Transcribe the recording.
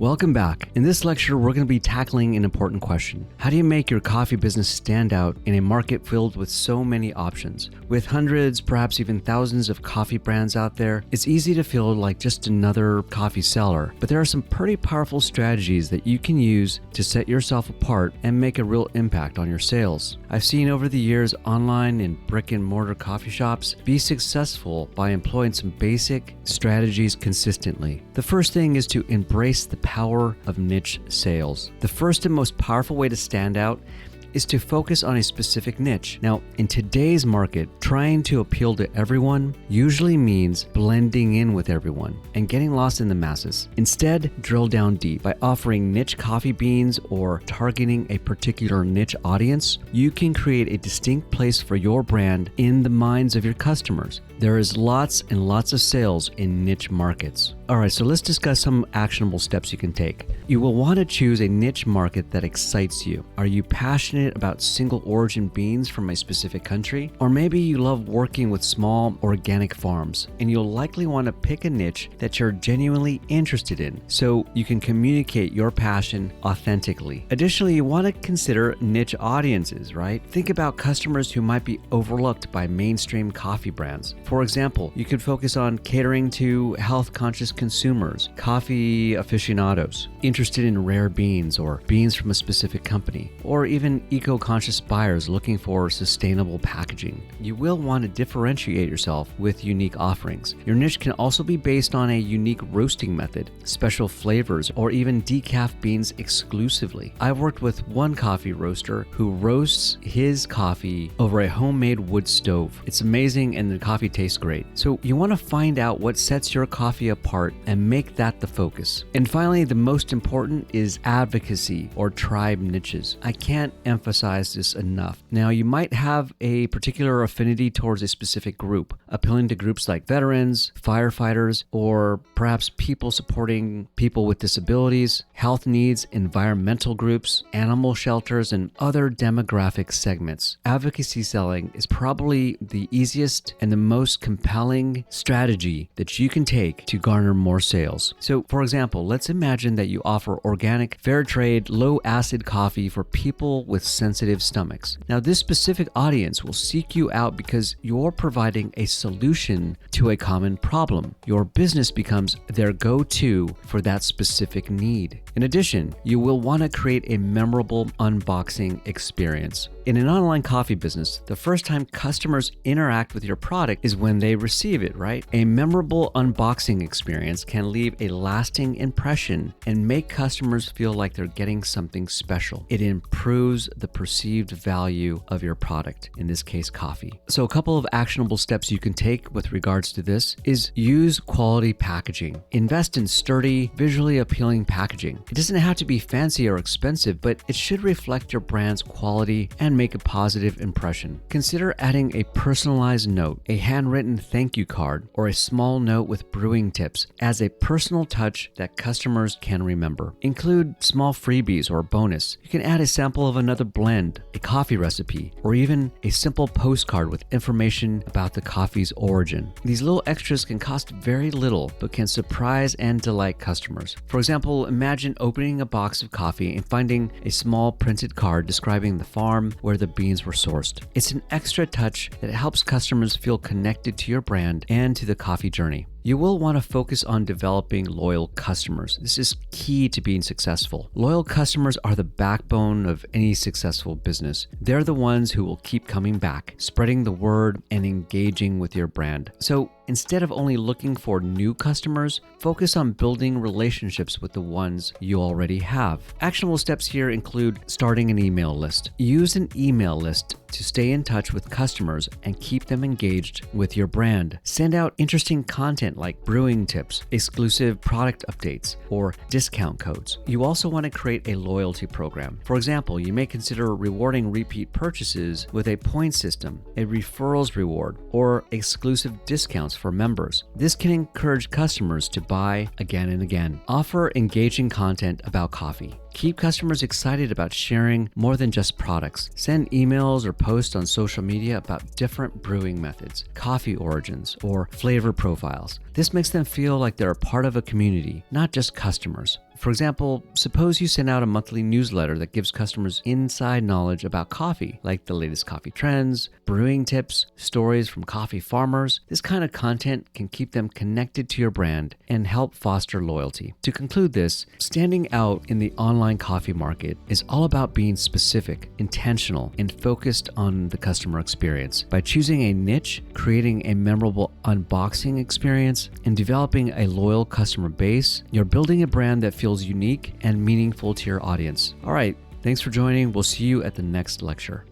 Welcome back. In this lecture, we're going to be tackling an important question. How do you make your coffee business stand out in a market filled with so many options? With hundreds, perhaps even thousands of coffee brands out there, it's easy to feel like just another coffee seller. But there are some pretty powerful strategies that you can use to set yourself apart and make a real impact on your sales. I've seen over the years online and brick and mortar coffee shops be successful by employing some basic strategies consistently. The first thing is to embrace the power of niche sales. The first and most powerful way to stand out is to focus on a specific niche. Now, in today's market, trying to appeal to everyone usually means blending in with everyone and getting lost in the masses. Instead, drill down deep. By offering niche coffee beans or targeting a particular niche audience, you can create a distinct place for your brand in the minds of your customers. There is lots and lots of sales in niche markets. All right, so let's discuss some actionable steps you can take. You will want to choose a niche market that excites you. Are you passionate about single origin beans from a specific country? Or maybe you love working with small organic farms, and you'll likely want to pick a niche that you're genuinely interested in so you can communicate your passion authentically. Additionally, you want to consider niche audiences, right? Think about customers who might be overlooked by mainstream coffee brands. For example, you could focus on catering to health-conscious consumers, coffee aficionados, interested in rare beans or beans from a specific company, or even eco-conscious buyers looking for sustainable packaging. You will want to differentiate yourself with unique offerings. Your niche can also be based on a unique roasting method, special flavors, or even decaf beans exclusively. I've worked with one coffee roaster who roasts his coffee over a homemade wood stove. It's amazing and the coffee tastes great. So you want to find out what sets your coffee apart and make that the focus. And finally, the most important is advocacy or tribe niches. I can't emphasize this enough. Now, you might have a particular affinity towards a specific group, appealing to groups like veterans, firefighters, or perhaps people supporting people with disabilities, health needs, environmental groups, animal shelters, and other demographic segments. Advocacy selling is probably the easiest and the most compelling strategy that you can take to garner more sales. So, for example, let's imagine that you offer organic, fair trade, low acid coffee for people with sensitive stomachs. Now, this specific audience will seek you out because you're providing a solution to a common problem. Your business becomes their go-to for that specific need. In addition, you will want to create a memorable unboxing experience. In an online coffee business, the first time customers interact with your product is when they receive it, right? A memorable unboxing experience can leave a lasting impression and make customers feel like they're getting something special. It improves the perceived value of your product, in this case, coffee. So a couple of actionable steps you can take with regards to this is use quality packaging. Invest in sturdy, visually appealing packaging. It doesn't have to be fancy or expensive, but it should reflect your brand's quality and make a positive impression. Consider adding a personalized note, a handwritten thank you card, or a small note with brewing tips as a personal touch that customers can remember. Include small freebies or bonus. You can add a sample of another blend, a coffee recipe, or even a simple postcard with information about the coffee's origin. These little extras can cost very little, but can surprise and delight customers. For example, imagine opening a box of coffee and finding a small printed card describing the farm where the beans were sourced. It's an extra touch that helps customers feel connected to your brand and to the coffee journey. You will want to focus on developing loyal customers. This is key to being successful. Loyal customers are the backbone of any successful business. They're the ones who will keep coming back, spreading the word, and engaging with your brand. So instead of only looking for new customers, focus on building relationships with the ones you already have. Actionable steps here include starting an email list. Use an email list to stay in touch with customers and keep them engaged with your brand. Send out interesting content like brewing tips, exclusive product updates, or discount codes. You also want to create a loyalty program. For example, you may consider rewarding repeat purchases with a point system, a referrals reward, or exclusive discounts for members. This can encourage customers to buy again and again. Offer engaging content about coffee. Keep customers excited about sharing more than just products. Send emails or posts on social media about different brewing methods, coffee origins, or flavor profiles. This makes them feel like they're a part of a community, not just customers. For example, suppose you send out a monthly newsletter that gives customers inside knowledge about coffee, like the latest coffee trends, brewing tips, stories from coffee farmers. This kind of content can keep them connected to your brand and help foster loyalty. To conclude this, standing out in the online coffee market is all about being specific, intentional, and focused on the customer experience. By choosing a niche, creating a memorable unboxing experience, and developing a loyal customer base, you're building a brand that feels unique and meaningful to your audience. All right, thanks for joining. We'll see you at the next lecture.